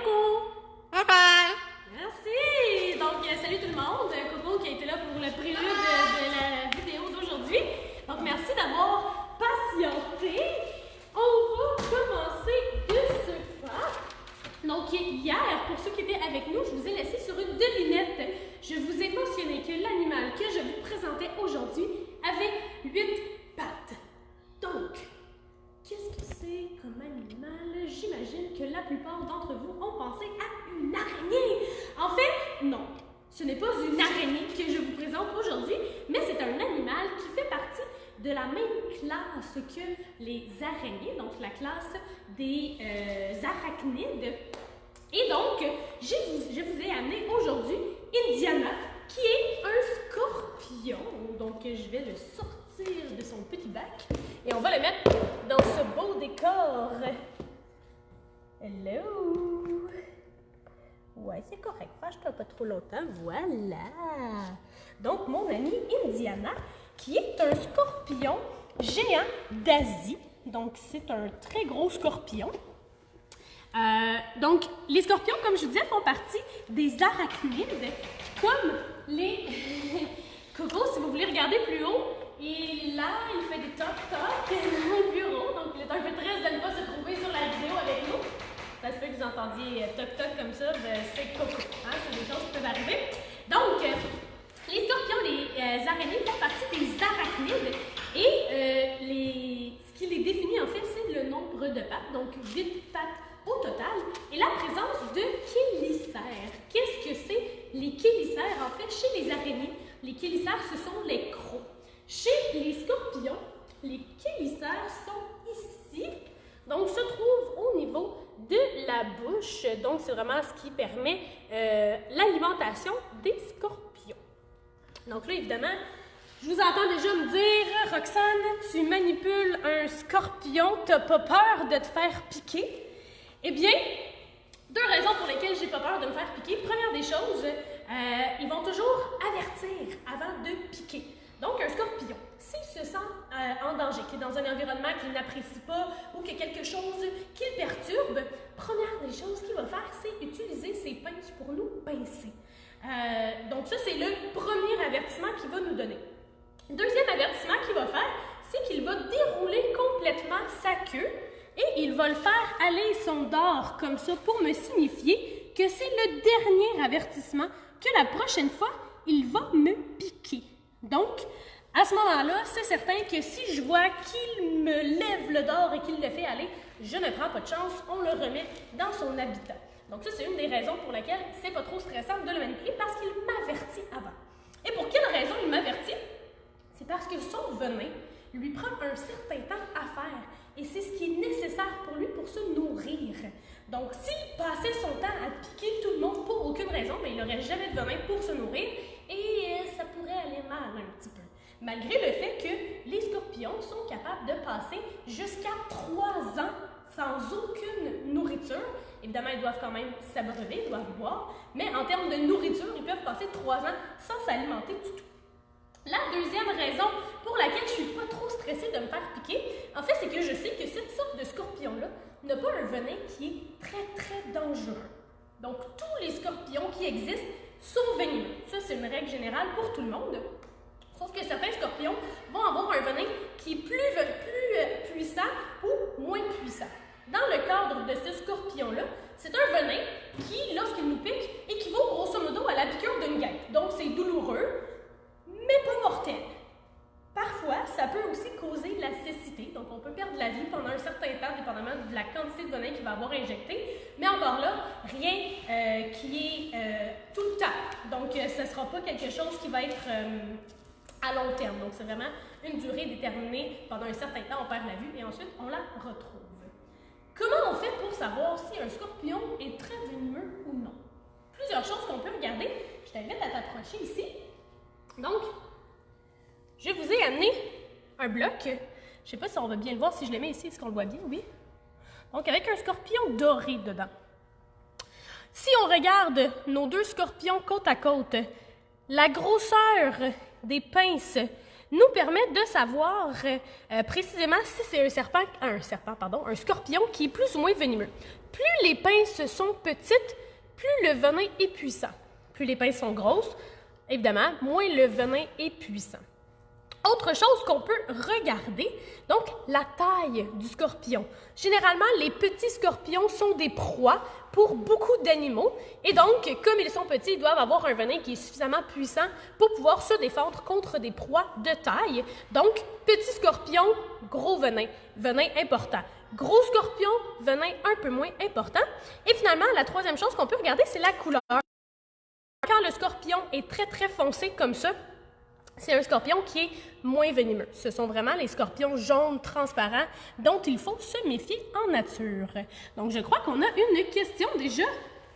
Coco! Bye bye! Merci! Donc, salut tout le monde. Coco qui a été là pour le prélude de la vidéo d'aujourd'hui. Donc, merci d'avoir patienté. On va commencer de ce pas. Donc, hier, pour ceux qui étaient avec nous, je vous ai laissé sur une devinette. Je vous ai mentionné que l'animal que je vous présentais aujourd'hui avait 8 pattes. Donc, qu'est-ce que c'est comme animal? J'imagine que la plupart d'entre vous ont pensé à une araignée. En fait, non. Ce n'est pas une araignée que je vous présente aujourd'hui, mais c'est un animal qui fait partie de la même classe que les araignées, donc la classe des arachnides. Et donc, je vous ai amené aujourd'hui Indiana, qui est un scorpion. Donc, je vais le sortir de son petit bac et on va le mettre dans ce beau décor. Hello! Ouais, c'est correct. Fâche-toi pas trop longtemps. Voilà! Donc, mon ami Indiana, qui est un scorpion géant d'Asie. Donc, c'est un très gros scorpion. Donc, les scorpions, comme je disais, font partie des arachnides, comme les... Coco, si vous voulez regarder plus haut, il est là, il fait des toc-toc dans le bureau, donc il est un peu triste de ne pas se trouver sur la vidéo avec nous. Ça se peut que vous entendiez toc-toc comme ça, c'est Coco, hein? C'est des choses qui peuvent arriver. Donc, les scorpions, les araignées font partie des arachnides et ce qui les définit en fait, c'est le nombre de pattes, donc 8 pattes au total, et la présence de chélicères. Qu'est-ce que c'est les chélicères? En fait, chez les araignées, les chélicères, ce sont les crocs. Chez les scorpions, les chélicères sont ici, donc se trouvent au niveau de la bouche. Donc, c'est vraiment ce qui permet l'alimentation des scorpions. Donc là, évidemment, je vous entends déjà me dire, Roxane, tu manipules un scorpion, t'as pas peur de te faire piquer? Eh bien, 2 raisons pour lesquelles j'ai pas peur de me faire piquer. Première des choses, ils vont toujours avertir avant de piquer. Donc, un scorpion, s'il se sent en danger, qu'il est dans un environnement qu'il n'apprécie pas ou qu'il y a quelque chose qui le perturbe, première des choses qu'il va faire, c'est utiliser ses pinces pour nous pincer. Donc, ça, c'est le premier avertissement qu'il va nous donner. Deuxième avertissement qu'il va faire, c'est qu'il va dérouler complètement sa queue et il va le faire aller son dard comme ça pour me signifier que c'est le dernier avertissement, que la prochaine fois, il va me piquer. Donc, à ce moment-là, c'est certain que si je vois qu'il me lève le dard et qu'il le fait aller, je ne prends pas de chance, on le remet dans son habitat. Donc ça, c'est une des raisons pour lesquelles c'est pas trop stressant de le manipuler, parce qu'il m'avertit avant. Et pour quelle raison il m'avertit? C'est parce que son venin lui prend un certain temps à faire. Et c'est ce qui est nécessaire pour lui pour se nourrir. Donc, s'il passait son temps à piquer tout le monde pour aucune raison, bien, il n'aurait jamais de venin pour se nourrir et ça pourrait aller mal un petit peu. Malgré le fait que les scorpions sont capables de passer jusqu'à 3 ans sans aucune nourriture. Évidemment, ils doivent quand même s'abreuver, ils doivent boire, mais en termes de nourriture, ils peuvent passer 3 ans sans s'alimenter du tout. La deuxième raison pour laquelle je ne suis pas trop stressée de me faire piquer, en fait, c'est que je sais que cette sorte de scorpion-là n'a pas un venin qui est très, très dangereux. Donc, tous les scorpions qui existent sont venimeux. Ça, c'est une règle générale pour tout le monde. Sauf que certains scorpions vont avoir un venin qui est plus puissant ou moins puissant. Dans le cadre de ce scorpion-là, c'est un venin qui, lorsqu'il nous pique, équivaut grosso modo à la piqûre d'une guêpe. Donc, c'est douloureux, mais pas mortel. Parfois, ça peut aussi causer la cécité, donc on peut perdre la vie pendant un certain temps, dépendamment de la quantité de venin qu'il va avoir injecté, mais encore là, rien qui est tout le temps. Donc, ce ne sera pas quelque chose qui va être à long terme. Donc, c'est vraiment une durée déterminée. Pendant un certain temps, on perd la vue et ensuite, on la retrouve. Comment on fait pour savoir si un scorpion est très venimeux ou non? Plusieurs choses qu'on peut regarder. Je t'invite à t'approcher ici. Donc, je vous ai amené un bloc. Je ne sais pas si on va bien le voir, si je le mets ici, est-ce qu'on le voit bien? Oui. Donc, avec un scorpion doré dedans. Si on regarde nos 2 scorpions côte à côte, la grosseur des pinces nous permet de savoir précisément si c'est un scorpion qui est plus ou moins venimeux. plus les pinces sont petites, plus le venin est puissant. Plus les pinces sont grosses, évidemment, moins le venin est puissant. Autre chose qu'on peut regarder, donc la taille du scorpion. Généralement, les petits scorpions sont des proies pour beaucoup d'animaux et donc, comme ils sont petits, ils doivent avoir un venin qui est suffisamment puissant pour pouvoir se défendre contre des proies de taille. Donc, petit scorpion, gros venin, venin important. Gros scorpion, venin un peu moins important. Et finalement, la troisième chose qu'on peut regarder, c'est la couleur. Quand le scorpion est très, très foncé comme ça, c'est un scorpion qui est moins venimeux. Ce sont vraiment les scorpions jaunes transparents dont il faut se méfier en nature. Donc, je crois qu'on a une question déjà.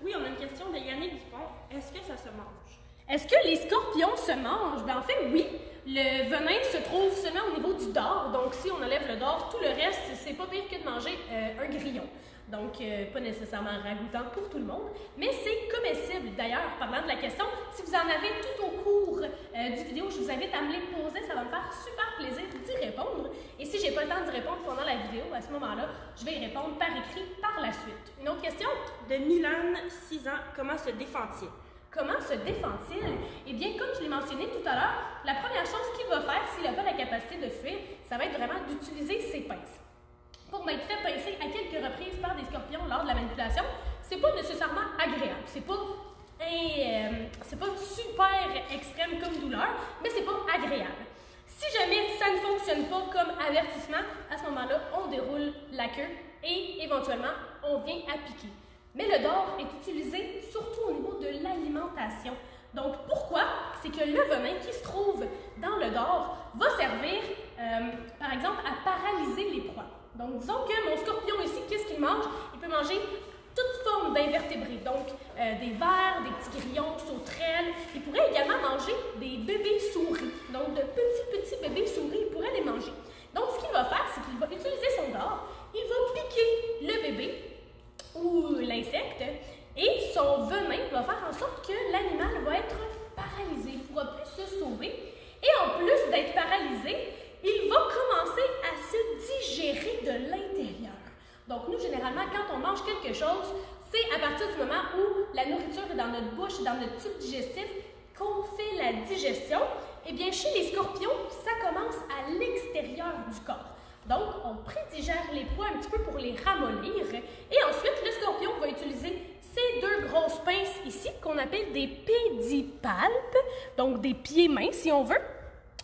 Oui, on a une question de Yannick Dupont. Est-ce que ça se mange? Est-ce que les scorpions se mangent? Ben, en fait, oui. Le venin se trouve seulement au niveau du dard. Donc, si on enlève le dard, tout le reste, c'est pas pire que de manger un grillon. Donc, pas nécessairement ragoûtant pour tout le monde, mais c'est comestible. D'ailleurs, parlant de la question, si vous en avez tout au cours du vidéo, je vous invite à me les poser, ça va me faire super plaisir d'y répondre. Et si j'ai pas le temps d'y répondre pendant la vidéo, à ce moment-là, je vais y répondre par écrit par la suite. Une autre question? De Milan, 6 ans, comment se défend-il? Comment se défend-il? Eh bien, comme je l'ai mentionné tout à l'heure, la première chose qu'il va faire s'il n'a pas la capacité de fuir, ça va être vraiment d'utiliser ses pinces. Pour m'être fait pincer à quelques reprises par des scorpions lors de la manipulation, c'est pas nécessairement agréable. C'est pas super extrême comme douleur, mais c'est pas agréable. Si jamais ça ne fonctionne pas comme avertissement, à ce moment-là, on déroule la queue et éventuellement, on vient à piquer. Mais le dard est utilisé surtout au niveau de l'alimentation. Donc, pourquoi? C'est que le venin qui se trouve dans le dard va servir, par exemple, à paralyser les proies. Donc, disons que mon scorpion ici, qu'est-ce qu'il mange? Il peut manger toute forme d'invertébrés, donc des vers, des petits grillons, sauterelles. Il pourrait également manger des bébés souris, donc de petits bébés souris, il pourrait les manger. Donc, ce qu'il va faire, c'est qu'il va utiliser son dard, il va piquer le bébé ou l'insecte et son venin va faire en sorte que l'animal va être paralysé, il ne pourra plus se sauver. Et en plus d'être paralysé, il va commencer à se digérer de l'intérieur. Donc, nous, généralement, quand on mange quelque chose, c'est à partir du moment où la nourriture est dans notre bouche, dans notre tube digestif, qu'on fait la digestion. Eh bien, chez les scorpions, ça commence à l'extérieur du corps. Donc, on prédigère les poids un petit peu pour les ramollir. Et ensuite, le scorpion va utiliser ces deux grosses pinces ici, qu'on appelle des pédipalpes, donc des pieds-mains, si on veut.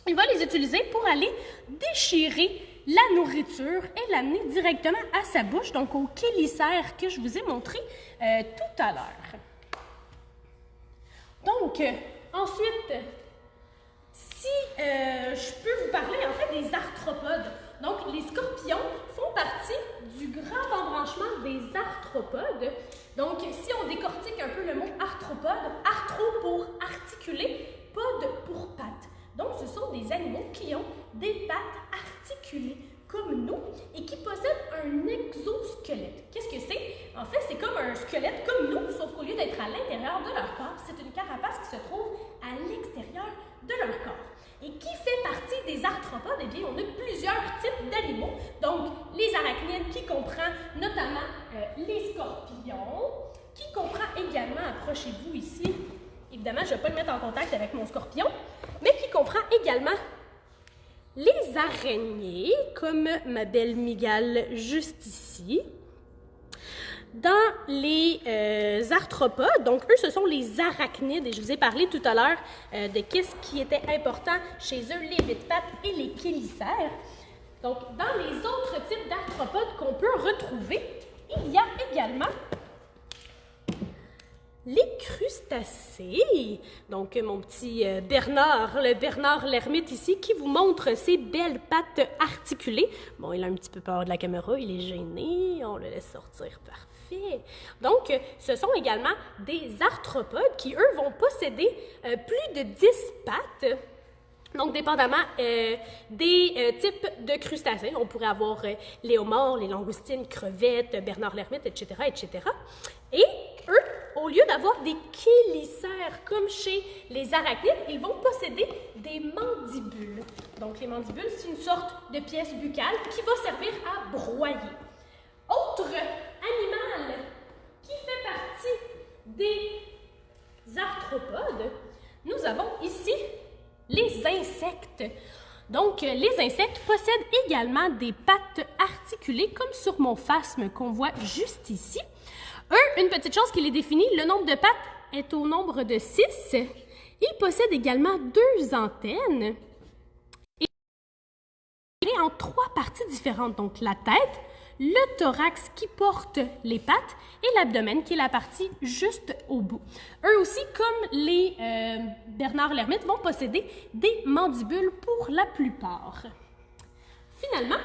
Il va les utiliser pour aller déchirer la nourriture et l'amener directement à sa bouche, donc au chélicère que je vous ai montré tout à l'heure. Donc, ensuite, si je peux vous parler en fait des arthropodes. Donc, les scorpions font partie du grand embranchement des arthropodes. Donc, si on décortique un peu le mot arthropode, arthro pour articuler, pod pour pattes. Donc, ce sont des animaux qui ont des pattes articulées, comme nous, et qui possèdent un exosquelette. Qu'est-ce que c'est? En fait, c'est comme un squelette comme nous, sauf qu'au lieu d'être à l'intérieur de leur corps, c'est une carapace qui se trouve à l'extérieur de leur corps. Et qui fait partie des arthropodes? Eh bien, on a plusieurs types d'animaux. Donc, les arachnides, qui comprend notamment les scorpions, qui comprend également, approchez-vous ici, évidemment, je ne vais pas le mettre en contact avec mon scorpion, mais qui comprend également les araignées, comme ma belle mygale juste ici. Dans les arthropodes, donc eux, ce sont les arachnides, et je vous ai parlé tout à l'heure de qu'est-ce qui était important chez eux, les vite-pattes et les chélicères. Donc, dans les autres types d'arthropodes qu'on peut retrouver, il y a également les crustacés. Donc, mon petit Bernard, le Bernard l'ermite ici, qui vous montre ses belles pattes articulées. Bon, il a un petit peu peur de la caméra, il est gêné, on le laisse sortir, parfait. Donc, ce sont également des arthropodes qui, eux, vont posséder plus de 10 pattes. Donc, dépendamment des types de crustacés, on pourrait avoir les homards, les langoustines, crevettes, Bernard l'ermite, etc., etc. Et eux, au lieu d'avoir des chélicères comme chez les arachnides, ils vont posséder des mandibules. Donc, les mandibules, c'est une sorte de pièce buccale qui va servir à broyer. Autre animal des arthropodes, nous avons ici les insectes. Donc, les insectes possèdent également des pattes articulées, comme sur mon phasme qu'on voit juste ici. Eux, une petite chose qui les définit, le nombre de pattes est au nombre de 6. Ils possèdent également 2 antennes et en 3 parties différentes. Donc, la tête, le thorax qui porte les pattes et l'abdomen qui est la partie juste au bout. Eux aussi, comme les Bernard l'ermite, vont posséder des mandibules pour la plupart. Finalement,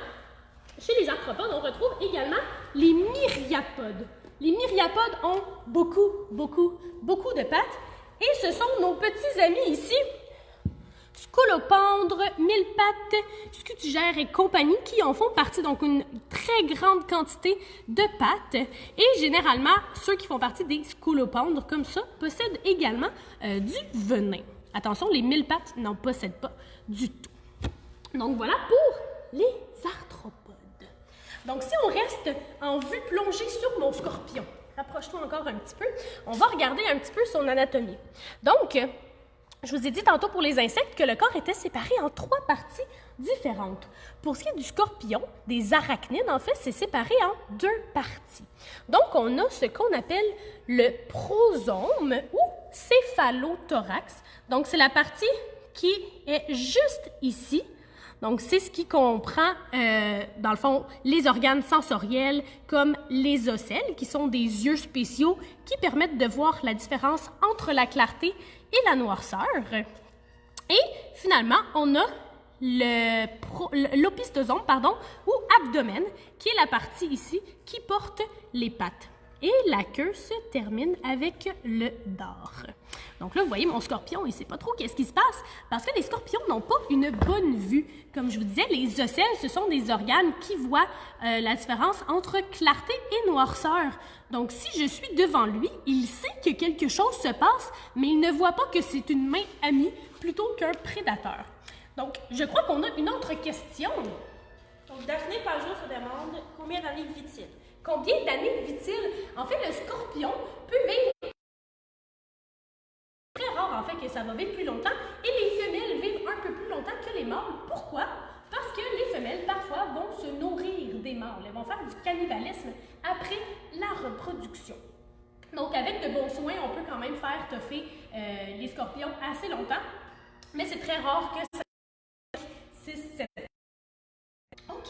chez les arthropodes, on retrouve également les myriapodes. Les myriapodes ont beaucoup de pattes et ce sont nos petits amis ici, scolopendres, mille-pattes, scutigères et compagnie qui en font partie, donc une très grande quantité de pattes. Et généralement, ceux qui font partie des scolopendres, comme ça, possèdent également du venin. Attention, les mille-pattes n'en possèdent pas du tout. Donc voilà pour les arthropodes. Donc si on reste en vue plongée sur mon scorpion, rapproche-toi encore un petit peu, on va regarder un petit peu son anatomie. Donc, je vous ai dit tantôt pour les insectes que le corps était séparé en 3 parties différentes. Pour ce qui est du scorpion, des arachnides, en fait, c'est séparé en 2 parties. Donc, on a ce qu'on appelle le prosome ou céphalothorax. Donc, c'est la partie qui est juste ici. Donc, c'est ce qui comprend, dans le fond, les organes sensoriels comme les ocelles, qui sont des yeux spéciaux qui permettent de voir la différence entre la clarté et la noirceur. Et finalement, on a l'opistosome, ou abdomen, qui est la partie ici qui porte les pattes. Et la queue se termine avec le dard. Donc là, vous voyez, mon scorpion, il ne sait pas trop qu'est-ce qui se passe parce que les scorpions n'ont pas une bonne vue. Comme je vous disais, les ocelles, ce sont des organes qui voient la différence entre clarté et noirceur. Donc, si je suis devant lui, il sait que quelque chose se passe, mais il ne voit pas que c'est une main amie plutôt qu'un prédateur. Donc, je crois qu'on a une autre question. Donc, Daphné Pajot se demande combien d'années vit-il? Combien d'années vit-il? En fait, le scorpion peut vivre très rare, en fait, que ça va vivre plus longtemps. Et les femelles vivent un peu plus longtemps que les mâles. Pourquoi? Parce que les femelles, parfois, vont se nourrir des mâles. Elles vont faire du cannibalisme après la reproduction. Donc, avec de bons soins, on peut quand même faire toffer les scorpions assez longtemps. Mais c'est très rare que ça 6-7 ans. OK.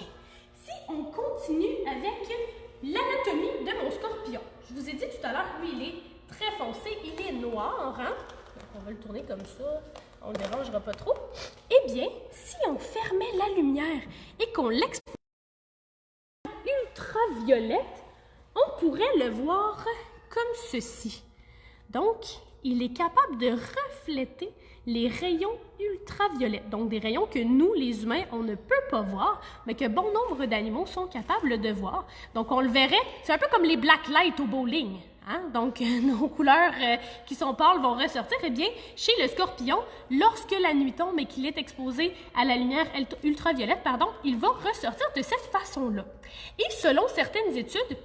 Si on continue avec l'anatomie de mon scorpion. Je vous ai dit tout à l'heure, lui, il est très foncé, il est noir. Hein? Donc, on va le tourner comme ça, on ne le dérangera pas trop. Eh bien, si on fermait la lumière et qu'on l'expose ultraviolette, on pourrait le voir comme ceci. Donc, il est capable de refléter les rayons ultraviolets, donc des rayons que nous, les humains, on ne peut pas voir, mais que bon nombre d'animaux sont capables de voir. Donc, on le verrait, c'est un peu comme les black lights au bowling. Hein? Donc, nos couleurs qui sont pâles vont ressortir. Eh bien, chez le scorpion, lorsque la nuit tombe et qu'il est exposé à la lumière ultraviolette, il va ressortir de cette façon-là. Et selon certaines études,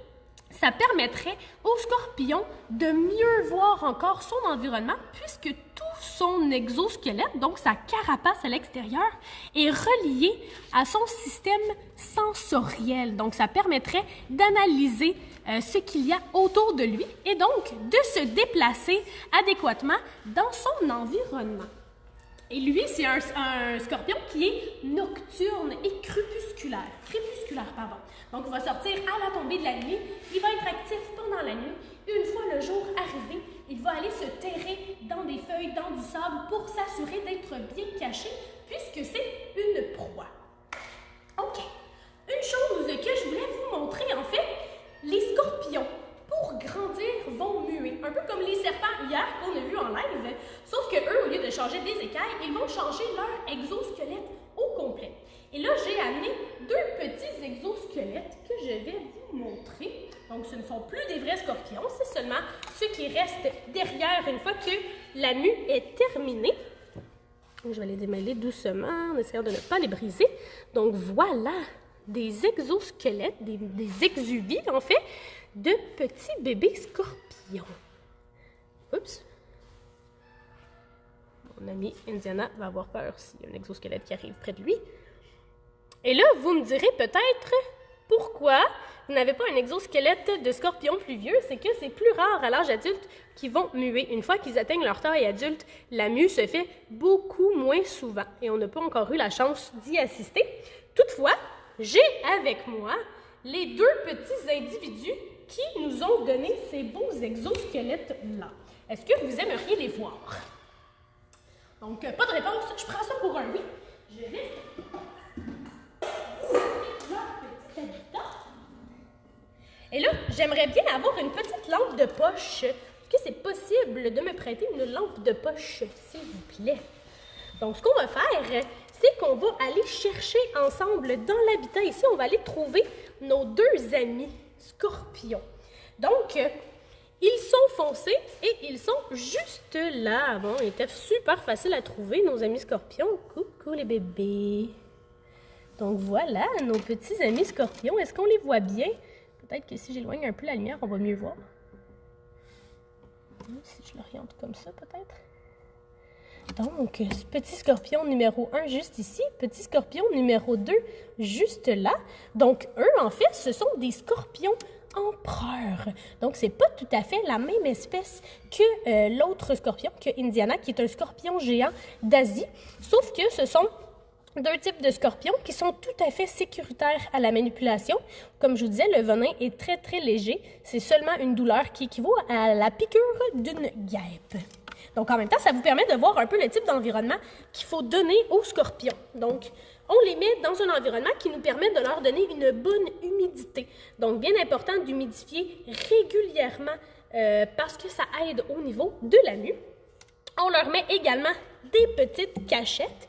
ça permettrait au scorpion de mieux voir encore son environnement puisque tout son exosquelette, donc sa carapace à l'extérieur, est relié à son système sensoriel. Donc, ça permettrait d'analyser ce qu'il y a autour de lui et donc de se déplacer adéquatement dans son environnement. Et lui, c'est un scorpion qui est nocturne et crépusculaire. Donc, il va sortir à la tombée de la nuit. Il va être actif pendant la nuit. Une fois le jour arrivé, il va aller se terrer dans des feuilles, dans du sable pour s'assurer d'être bien caché puisque c'est une proie. OK. Une chose que je voulais vous montrer, en fait, les scorpions, pour grandir, vont muer. Un peu comme les serpents hier qu'on a vu en live, sauf que eux, au lieu de changer des écailles, ils vont changer leur exosquelette au complet. Et là, j'ai amené 2 petits exosquelettes que je vais vous montrer. Donc, ce ne sont plus des vrais scorpions, c'est seulement ceux qui restent derrière une fois que la mue est terminée. Je vais les démêler doucement en essayant de ne pas les briser. Donc, voilà des exosquelettes, des exuvies, en fait, de petits bébés scorpions. Oups. Mon amie Indiana va avoir peur s'il y a un exosquelette qui arrive près de lui. Et là, vous me direz peut-être pourquoi vous n'avez pas un exosquelette de scorpion plus vieux. C'est que c'est plus rare à l'âge adulte qu'ils vont muer. Une fois qu'ils atteignent leur taille adulte, la mue se fait beaucoup moins souvent. Et on n'a pas encore eu la chance d'y assister. Toutefois, j'ai avec moi les deux petits individus qui nous ont donné ces beaux exosquelettes-là. Est-ce que vous aimeriez les voir? Donc, pas de réponse. Je prends ça pour un oui. Je vais et là, j'aimerais bien avoir une petite lampe de poche. Est-ce que c'est possible de me prêter une lampe de poche, s'il vous plaît? Donc, ce qu'on va faire, c'est qu'on va aller chercher ensemble dans l'habitat. Ici, on va aller trouver nos deux amis scorpions. Donc, ils sont foncés et ils sont juste là. Bon, ils étaient super faciles à trouver, nos amis scorpions. Coucou les bébés. Donc, voilà nos petits amis scorpions. Est-ce qu'on les voit bien? Peut-être que si j'éloigne un peu la lumière, on va mieux voir. Si je l'oriente comme ça, peut-être. Donc, petit scorpion numéro 1 juste ici, petit scorpion numéro 2 juste là. Donc, eux, en fait, ce sont des scorpions empereurs. Donc, c'est pas tout à fait la même espèce que l'autre scorpion, que Indiana, qui est un scorpion géant d'Asie. Sauf que ce sont deux types de scorpions qui sont tout à fait sécuritaires à la manipulation. Comme je vous disais, le venin est très, très léger. C'est seulement une douleur qui équivaut à la piqûre d'une guêpe. Donc, en même temps, ça vous permet de voir un peu le type d'environnement qu'il faut donner aux scorpions. Donc, on les met dans un environnement qui nous permet de leur donner une bonne humidité. Donc, bien important d'humidifier régulièrement parce que ça aide au niveau de la mue. On leur met également des petites cachettes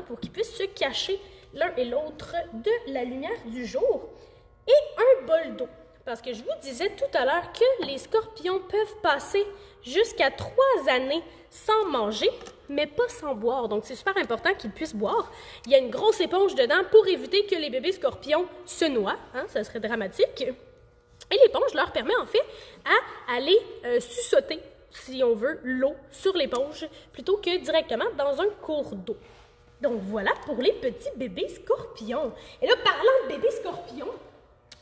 pour qu'ils puissent se cacher l'un et l'autre de la lumière du jour. Et un bol d'eau. Parce que je vous disais tout à l'heure que les scorpions peuvent passer jusqu'à 3 années sans manger, mais pas sans boire. Donc, c'est super important qu'ils puissent boire. Il y a une grosse éponge dedans pour éviter que les bébés scorpions se noient. Ça serait dramatique. Et l'éponge leur permet en fait à aller suçoter, si on veut, l'eau sur l'éponge plutôt que directement dans un cours d'eau. Donc, voilà pour les petits bébés scorpions. Et là, parlant de bébés scorpions,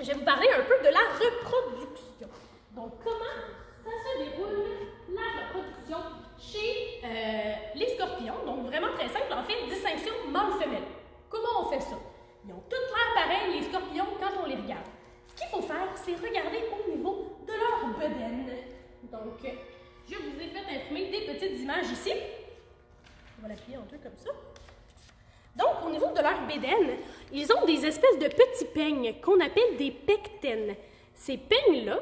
je vais vous parler un peu de la reproduction. Donc, comment ça se déroule, la reproduction chez les scorpions? Donc, vraiment très simple, en fait, distinction mâle-femelle. Comment on fait ça? Ils ont toutes l'air pareil, les scorpions, quand on les regarde. Ce qu'il faut faire, c'est regarder au niveau de leur bedaine. Donc, je vous ai fait imprimer des petites images ici. On va l'appuyer en deux comme ça. Donc, au niveau de leur bédaine, ils ont des espèces de petits peignes qu'on appelle des pectènes. Ces peignes-là,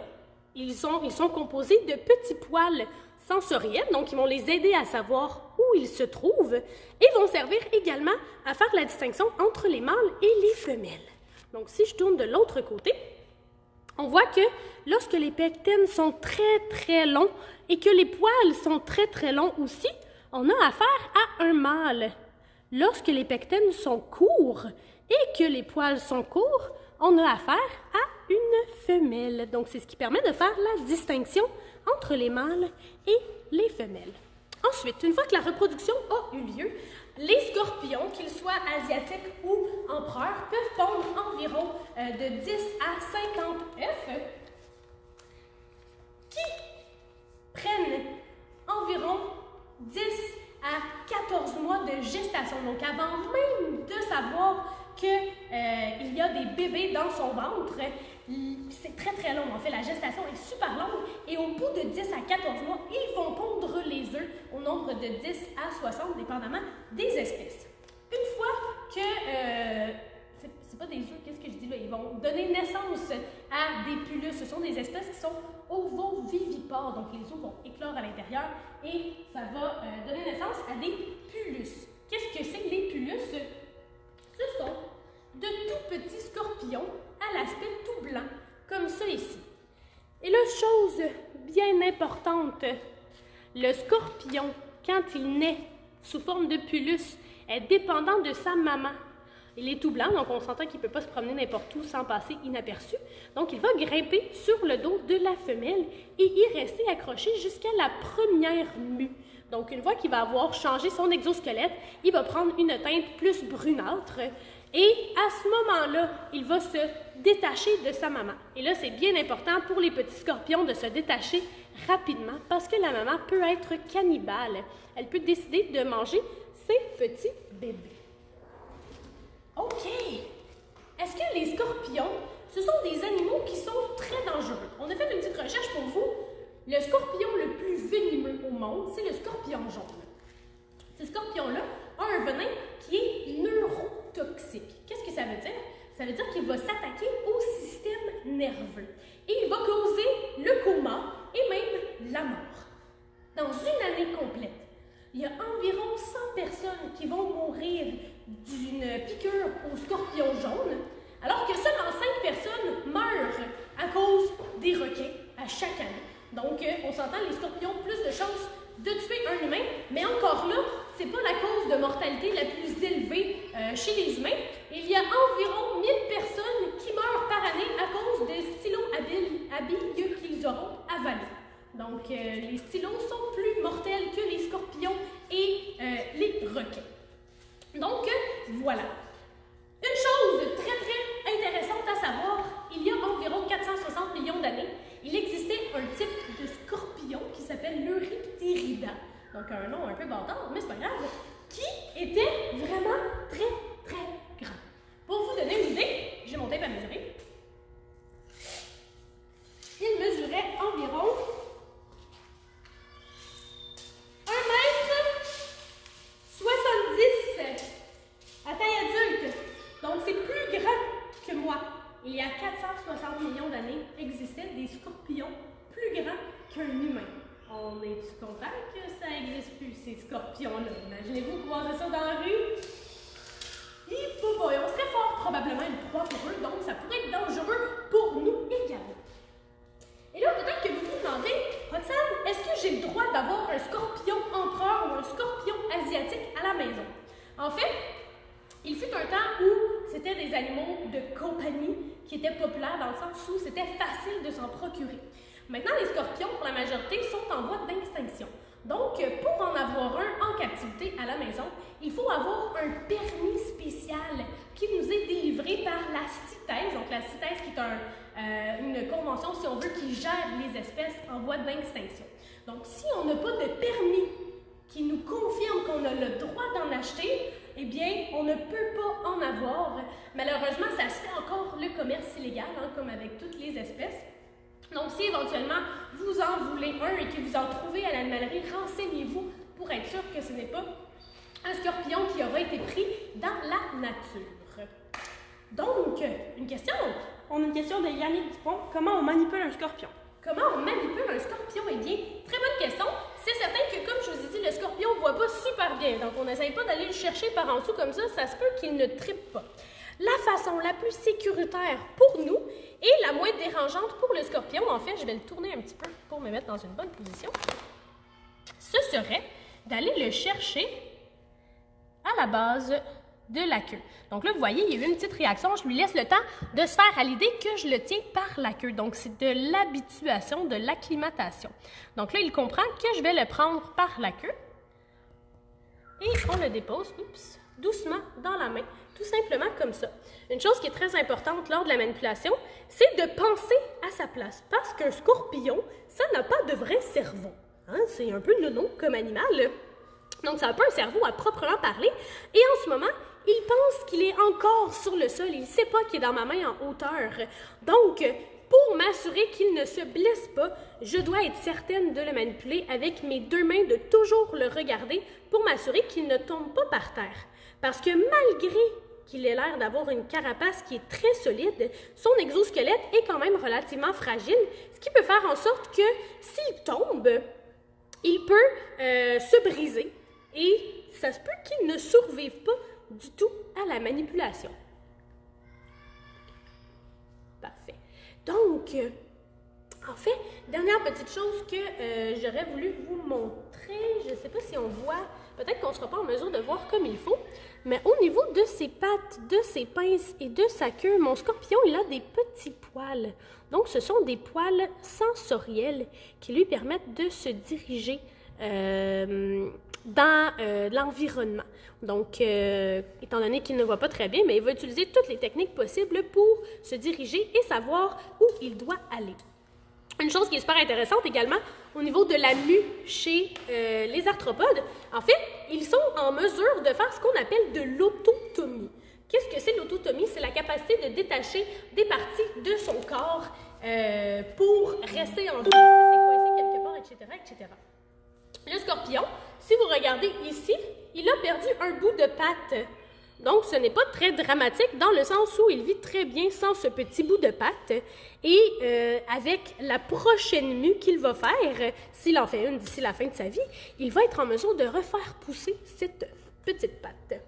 ils sont composés de petits poils sensoriels, donc ils vont les aider à savoir où ils se trouvent et vont servir également à faire la distinction entre les mâles et les femelles. Donc, si je tourne de l'autre côté, on voit que lorsque les pectènes sont très, très longs et que les poils sont très, très longs aussi, on a affaire à un mâle. Lorsque les pectènes sont courts et que les poils sont courts, on a affaire à une femelle. Donc, c'est ce qui permet de faire la distinction entre les mâles et les femelles. Ensuite, une fois que la reproduction a eu lieu, les scorpions, qu'ils soient asiatiques ou empereurs, peuvent pondre environ de 10 à 50 œufs qui prennent environ 10 à 14 mois de gestation. Donc, avant même de savoir qu'il y a des bébés dans son ventre, c'est très, très long. En fait, la gestation est super longue et au bout de 10 à 14 mois, ils vont pondre les œufs au nombre de 10 à 60, dépendamment des espèces. Une fois que... c'est pas des œufs, qu'est-ce que je dis là? Ils vont donner naissance à des pullus. Ce sont des espèces qui sont ovovivipares. Donc, les œufs vont éclore à l'intérieur et ça va donner naissance à des pullus. Qu'est-ce que c'est que les pullus? Ce sont de tout petits scorpions à l'aspect tout blanc, comme ça ici. Et là, chose bien importante, le scorpion, quand il naît sous forme de pullus, est dépendant de sa maman. Il est tout blanc, donc on s'entend qu'il ne peut pas se promener n'importe où sans passer inaperçu. Donc, il va grimper sur le dos de la femelle et y rester accroché jusqu'à la première mue. Donc, une fois qu'il va avoir changé son exosquelette, il va prendre une teinte plus brunâtre et à ce moment-là, il va se détacher de sa maman. Et là, c'est bien important pour les petits scorpions de se détacher rapidement parce que la maman peut être cannibale. Elle peut décider de manger ses petits bébés. OK! Est-ce que les scorpions, ce sont des animaux qui sont très dangereux? On a fait une petite recherche pour vous. Le scorpion le plus venimeux au monde, c'est le scorpion jaune. Ce scorpion-là a un venin qui est neurotoxique. Qu'est-ce que ça veut dire? Ça veut dire qu'il va s'attaquer au système nerveux. Et il va causer le coma et même la mort. Dans une année complète, il y a environ 100 personnes qui vont mourir d'une piqûre au scorpion jaune, alors que seulement 5 personnes meurent à cause des requins à chaque année. Donc, on s'entend, les scorpions ont plus de chances de tuer un humain, mais encore là, c'est pas la cause de mortalité la plus élevée chez les humains. Il y a environ 1000 personnes qui meurent par année à cause des stylos à billes qu'ils auront avalés. Donc, les stylos sont plus mortels que les scorpions et les requins. Donc, voilà. Une chose très, très intéressante à savoir, il y a environ 460 millions d'années, il existait un type de scorpion qui s'appelle l'Euryptérida, donc un nom un peu bâtard, mais c'est pas grave, qui était vraiment très, très grand. Pour vous donner une idée, j'ai mon tape à mesurer. Il mesurait environ 1,70 m à taille adulte. Donc, c'est plus grand que moi. Il y a 460 millions d'années, existaient des scorpions plus grands qu'un humain. On est content que ça n'existe plus, ces scorpions-là. Imaginez-vous croiser ça dans la rue. On serait fort probablement une proie pour eux, donc ça pourrait être dangereux pour nous également. Et là, peut-être que vous vous demandez, Roxane, est-ce que j'ai le droit d'avoir un scorpion empereur ou un scorpion asiatique à la maison? En fait, il fut un temps où c'était des animaux de compagnie qui étaient populaires dans le sens où c'était facile de s'en procurer. Maintenant, les scorpions, pour la majorité, sont en voie d'extinction. Donc, pour en avoir un en captivité à la maison, il faut avoir un permis spécial qui nous est délivré par la CITES. Donc, la CITES qui est une convention, si on veut, qui gère les espèces en voie d'extinction. Donc, si on n'a pas de permis qui nous confirme qu'on a le droit d'en acheter, eh bien, on ne peut pas en avoir. Malheureusement, ça se fait encore le commerce illégal, hein, comme avec toutes les espèces. Donc, si éventuellement vous en voulez un et que vous en trouvez à l'animalerie, renseignez-vous pour être sûr que ce n'est pas un scorpion qui aura été pris dans la nature. Donc, une question. On a une question de Yannick Dupont. Comment on manipule un scorpion? Comment on manipule un scorpion? Eh bien, très bonne question. C'est certain que, comme je vous ai dit, le scorpion ne voit pas super bien. Donc, on n'essaye pas d'aller le chercher par en dessous comme ça se peut qu'il ne trippe pas. La façon la plus sécuritaire pour nous et la moins dérangeante pour le scorpion, en fait, je vais le tourner un petit peu pour me mettre dans une bonne position, ce serait d'aller le chercher à la base de la queue. Donc là, vous voyez, il y a eu une petite réaction. Je lui laisse le temps de se faire à l'idée que je le tiens par la queue. Donc, c'est de l'habituation, de l'acclimatation. Donc là, il comprend que je vais le prendre par la queue et on le dépose, doucement dans la main, tout simplement comme ça. Une chose qui est très importante lors de la manipulation, c'est de penser à sa place. Parce qu'un scorpion, ça n'a pas de vrai cerveau. Hein? C'est un peu nono comme animal. Donc, ça n'a pas un cerveau à proprement parler. Et en ce moment, il pense qu'il est encore sur le sol. Il ne sait pas qu'il est dans ma main en hauteur. Donc, pour m'assurer qu'il ne se blesse pas, je dois être certaine de le manipuler avec mes deux mains, de toujours le regarder pour m'assurer qu'il ne tombe pas par terre. Parce que malgré qu'il ait l'air d'avoir une carapace qui est très solide, son exosquelette est quand même relativement fragile, ce qui peut faire en sorte que s'il tombe, il peut se briser et ça se peut qu'il ne survive pas du tout à la manipulation. Parfait. Donc, en fait, dernière petite chose que j'aurais voulu vous montrer, j'essaie sais pas si on voit, peut-être qu'on ne sera pas en mesure de voir comme il faut, mais au niveau de ses pattes, de ses pinces et de sa queue, mon scorpion, il a des petits poils. Donc, ce sont des poils sensoriels qui lui permettent de se diriger dans l'environnement. Donc, étant donné qu'il ne voit pas très bien, mais il va utiliser toutes les techniques possibles pour se diriger et savoir où il doit aller. Une chose qui est super intéressante également, au niveau de la mue chez les arthropodes, en fait, ils sont en mesure de faire ce qu'on appelle de l'autotomie. Qu'est-ce que c'est l'autotomie? C'est la capacité de détacher des parties de son corps pour rester en vie, si c'est coincé quelque part, etc., etc. Le scorpion, si vous regardez ici, il a perdu un bout de patte. Donc, ce n'est pas très dramatique dans le sens où il vit très bien sans ce petit bout de patte. Et avec la prochaine mue qu'il va faire, s'il en fait une d'ici la fin de sa vie, il va être en mesure de refaire pousser cette petite patte.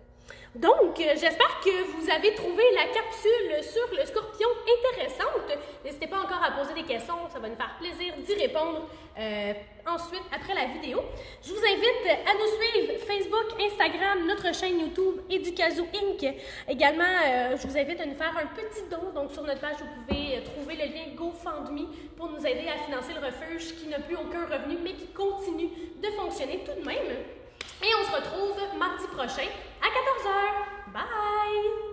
Donc, j'espère que vous avez trouvé la capsule sur le scorpion intéressante. N'hésitez pas encore à poser des questions, ça va nous faire plaisir d'y répondre ensuite, après la vidéo. Je vous invite à nous suivre Facebook, Instagram, notre chaîne YouTube Educazoo Inc. Également, je vous invite à nous faire un petit don. Donc, sur notre page, vous pouvez trouver le lien GoFundMe pour nous aider à financer le refuge qui n'a plus aucun revenu, mais qui continue de fonctionner tout de même. Et on se retrouve mardi prochain à 14h. Bye!